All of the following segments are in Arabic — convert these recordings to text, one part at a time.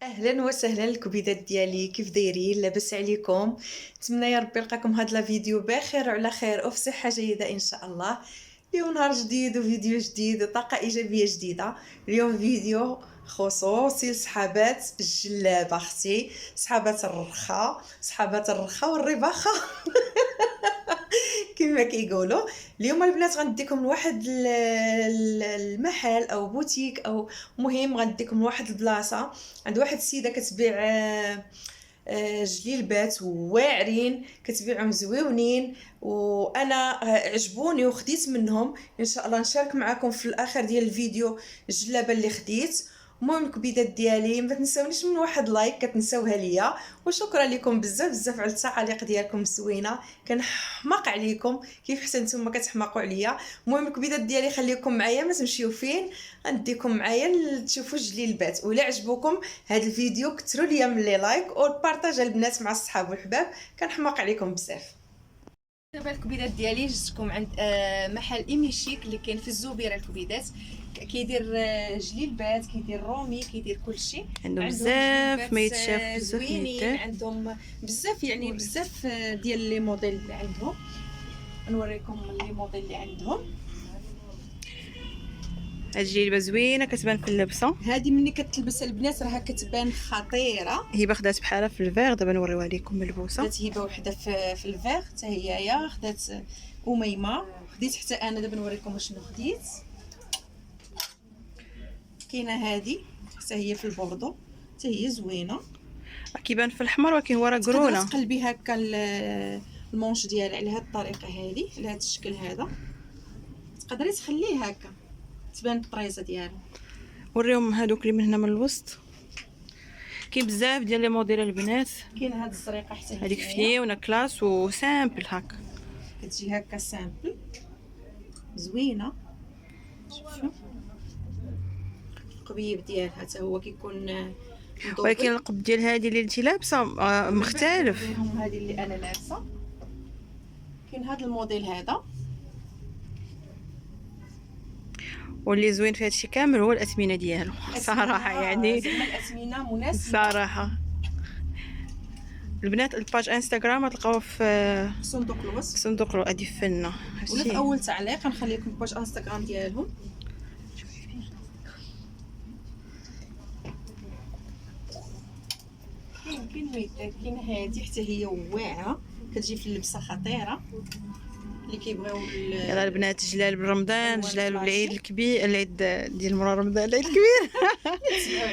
اهلا وسهلا الكبيدات ديالي، كيف دايرين؟ لاباس عليكم؟ نتمنى يا ربي نلقاكم هاد لا فيديو بخير وعلى خير وفي صحه جيده ان شاء الله. اليوم نهار جديد وفيديو جديد وطاقه ايجابيه جديده. اليوم فيديو خصوصي لصحابات الجلابه اختي، صحابات الرخاء، صحابات الرخاء والرباخه كما كيقولوا. اليوم البنات غنديكم لواحد المحل او بوتيك، او مهم غنديكم لواحد البلاصه عند واحد السيده كتبيع جليلبات واعرين، كتبيعهم زويونين، وانا عجبوني وخديت منهم. ان شاء الله نشارك معكم في الاخر ديال الفيديو الجلابه اللي خديت. المهم الكبيدات ديالي ما تنساونيش من واحد لايك كتنساوها ليا، وشكرا لكم بزاف بزاف على التعاليق ديالكم الزوينه، كنحماق عليكم كيف حتى نتوما كتحماقوا عليا. المهم الكبيدات ديالي خليكم معايا، ما تمشيو فين، غنديكم معايا تشوفوا الجليلبات. ولا عجبكم هذا الفيديو كثروا ليا من لي لايك والبارطاج البنات مع الصحاب والحباب، كنحماق عليكم بزاف. دابا الكبيدات ديالي جبتكم عند محل ايميشيك اللي كاين في الزبيره. الكبيدات كيدير جليلبات، كيدير رومي، كيدير كلشي. عندهم بزاف ما يتشاف، بزاف ما زوينين، يتاح. عندهم بزاف يعني بزاف ديال لي موديل اللي عندهم. نوريكم لي موديل اللي عندهم. هاد الجلبه زوينه كتبان في اللبسه. هذه ملي كتلبس البنات راها كتبان خطيره. هبه خدات بحالها في الفيغ، دابا نوريوها لكم ملبوسه. خدات هبه وحده في الفيغ حتى هي، يا خدات اميمه، خديت حتى انا. دابا نوريكم شنو خديت. كاينه هذه حتى هي في البوردو، حتى هي زوينه، كيبان في الحمر ولكن ورا قرونه. تقلبي هكا المونش ديالها على هذه الطريقه هذه، على هذا الشكل هذا، تقدري تخليه هكا تبان الطريزه ديالها. وريهم هادوك اللي من هنا من الوسط، كاين بزاف ديال لي موديل البنات. كاين هذه الزريقه حتى هي، هذيك فنيونه كلاس وسامبل هكا، كتجي هكا سامبل زوينه. شوفوا القبيب ديالها حتى هو كيكون مدبر، ولكن القب ديال هذه اللي انت لابسه مختلف. هذه اللي انا لابسه. كاين هذا الموديل هذا، واللي زوين في هادشي كامل هو الاثمنه ديالو صراحه. يعني زعما الاثمنه مناسبه صراحه. البنات الباج انستغرام تلقاوها في صندوق الوصف، صندوق هادي فنه، ولا في اول تعليق غنخلي لكم باج انستغرام ديالهم. كاين هذه حتى هي واعره، كتجي في اللبسه خطيره اللي كيبغيو. يلا البنات جلال برمضان، جلال بالعيد الكبير، العيد ديال مورا رمضان، العيد الكبير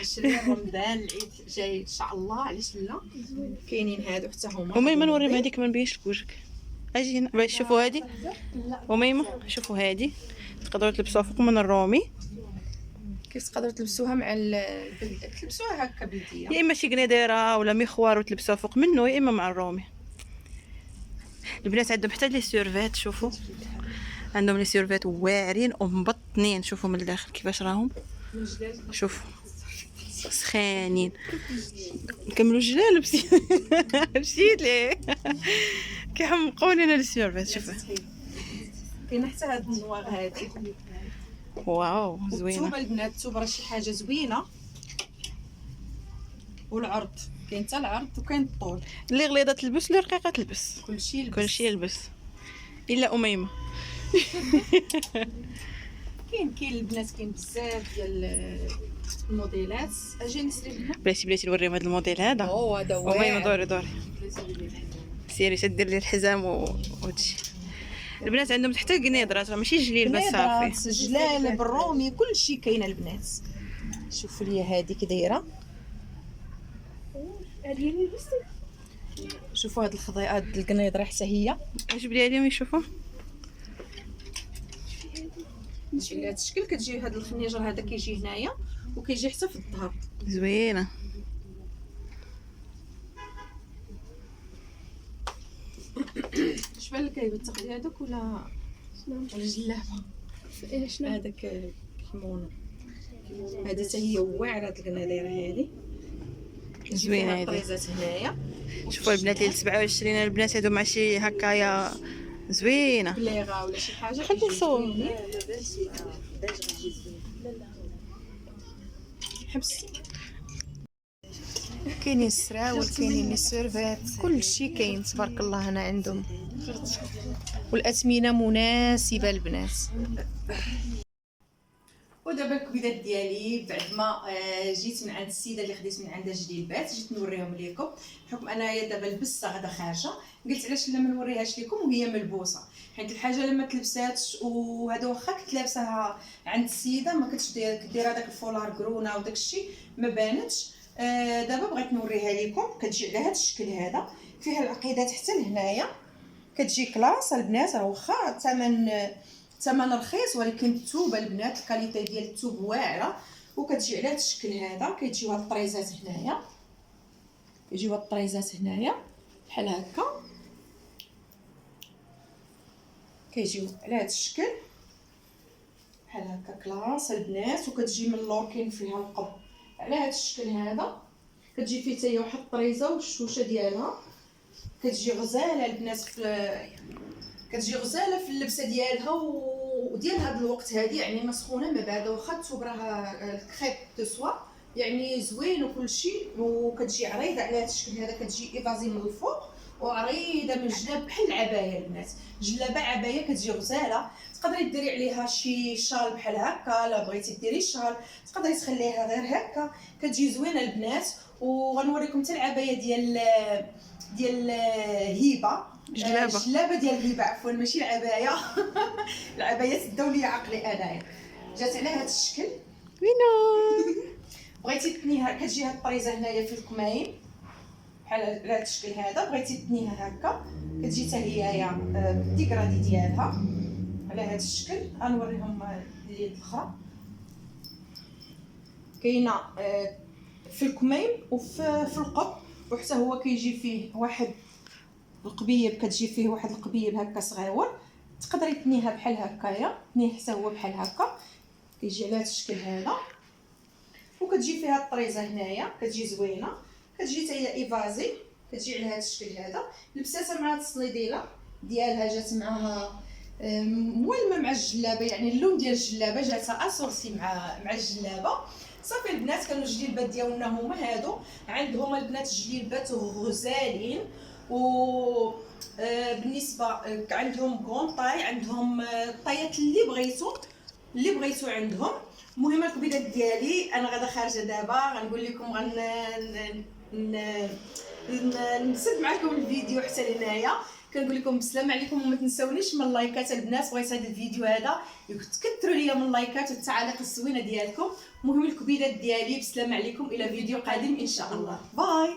27 رمضان العيد جاي ان شاء الله، علاش لا. كاينين هادو حتى هما. وميمه نوريهم هذيك ما نبينش لك وجهك. اجي هنا باش تشوفوا هذه. وميمه شوفوا هذه تقدروا تلبسوها فوق من الرومي، كيف تقدروا تلبسوها مع تلبسوها هكا بيديه، يا اما شي قنيديره ولا مخوار وتلبسوها فوق منه، يا اما مع الرومي. البنات عندهم حتى لي سيرفيت، شوفوا عندهم لي سيرفيت واعرين ومبطنين. شوفوا من الداخل كيفاش راهم، شوفوا سخانين. نكملوا جلال مشيت ليه كيحمقوا لنا السيرفيت. شوفوا كاين حتى هاد النواغ هادي، واو زوينه. الثوب البنات، الثوب راه شي حاجه زوينه. والعرض كاين حتى العرض وكاين الطول، اللي غليظه تلبس اللي رقيقه تلبس، كلشي يلبس. كلشي يلبس الا اميمه كاين البنات، كاين بزاف ديال الموديلات. اجي نسري لهم. بلاتي نوريهم هذا الموديل هذا. هذا اميمه دوري سيري سدير لي الحزام وهادشي. البنات عندهم حتى قنيدرات، ماشي جليل بس صافي. جلال بالرومي كلشي كاين البنات. شوفوا لي هذه كي دايره، شوفوا هاد الخضيئات د القنيدره حتى هي. عجب لي عليهم يشوفوا. تجي لهاد الشكل، كتجي هاد الخنيجر هذا كيجي هنايا وكيجي حتى في الظهر، زوينه. شبان لك هيبه تاخدي هذوك ولا جلابه؟ شنو هذاك كيمونو؟ هذه حتى هي واعره هاد القناديره هذه، زوينه هذه. الطريزات هنايا. شوفوا البنات اللي 27 البنات هادو مع شي هكايا زوينه بليغه ولا شي حاجه. خلي نصور. حبس. كاينين السراول كاينين السيرفات كلشي كاين تبارك الله هنا عندهم والاثمنه مناسبه للبنات. ودابا الكبيدات ديالي بعد ما جيت من عند السيده اللي خديت من عندها جليبات جيت نوريهم لكم بحكم انايا دابا لبستها غدا خارجه قلت علاش لا ما نوريهاش لكم وهي ملبوسه حيت الحاجه لما تلبساتش وهذا واخا كنت لابساها عند السيده ما كنتش كدير هذاك الفولار كرونا وداك الشيء ما بانتش. دابا بغيت نوريها لكم كتجي على هذا الشكل هذا فيها العقيدات حتى لهنايا كتجي كلاس البنات راه واخا ثمن رخيص ولكن الثوب البنات الكاليتي ديال الثوب واعره وكتجي على هذا الشكل هذا كيجيو هاد الطريزات هنايا كيجيو هاد الطريزات هنايا بحال هكا كيجيو على هذا الشكل بحال هكا كلاس البنات وكتجي من اللور كاين فيها القب على هذا الشكل هذا كتجي فيه حتى هي واحد الطريزه والشوشه ديالها كتجي غزاله البنات كتجي غزاله في اللبسه ديالها وديال هذا الوقت هذه يعني ما سخونه ما بارده واخا الثوب راه الكريب دو سوا يعني زوين وكل شيء وكتجي عريضه على هذا الشكل هذا كتجي ايفازي من الفوق وعريضه من الجناب بحال العبايه البنات جلابه عبايه كتجي غزاله تقدري ديري عليها شي شال بحال هكا لا بغيتي ديري شال تقدري تخليها غير هكا كتجي زوينه البنات وغنوريكم حتى العبايه ديال هبه الجلابه ديال هبه عفوا ماشي العبايه العبايات الدوليه عقلي انايا جات على هذا الشكل وينو بغيتي تنيها كتجي هاد الطريزه هنايا في الكماين بحال على هذا الشكل هذا بغيتي تنيها هكا كتجي حتى هي الديكرادي ديالها على هذا الشكل غنوريهم اليد الاخرى كاينه في الكمين وفي القط وحتى هو كيجي فيه واحد القبيب كتجي فيه واحد القبيب هكا صغيور تقدري تنيها بحال هكايا تنيه حتى هو بحال هكا كيجي على هذا الشكل هذا وكتجي فيها الطريزه هنايا كتجي زوينه كتجي حتى هي ايفازي كتجي على هذا الشكل هذا لبساتها مع هاد الصليديله ديالها جات معها مولمه مع الجلابه يعني اللون ديال الجلابه جاتها اسورسي مع الجلابه صافي البنات كانوا الجليبات ديالنا هما هادو عندهم البنات جليبات غزالين و بالنسبه عندهم كونطاي عندهم الطايات اللي بغيتو عندهم. المهم الكبيدات ديالي انا غادا خارجه دابا غنقول لكم نسد معكم الفيديو حتى لهنايا كنقول لكم السلام عليكم وما تنساونيش من اللايكات البنات بغيت هذا الفيديو هذا تكثروا ليا من اللايكات والتعاليق الزوينه ديالكم. المهم الكبيدات ديالي بسلام عليكم الى فيديو قادم ان شاء الله باي.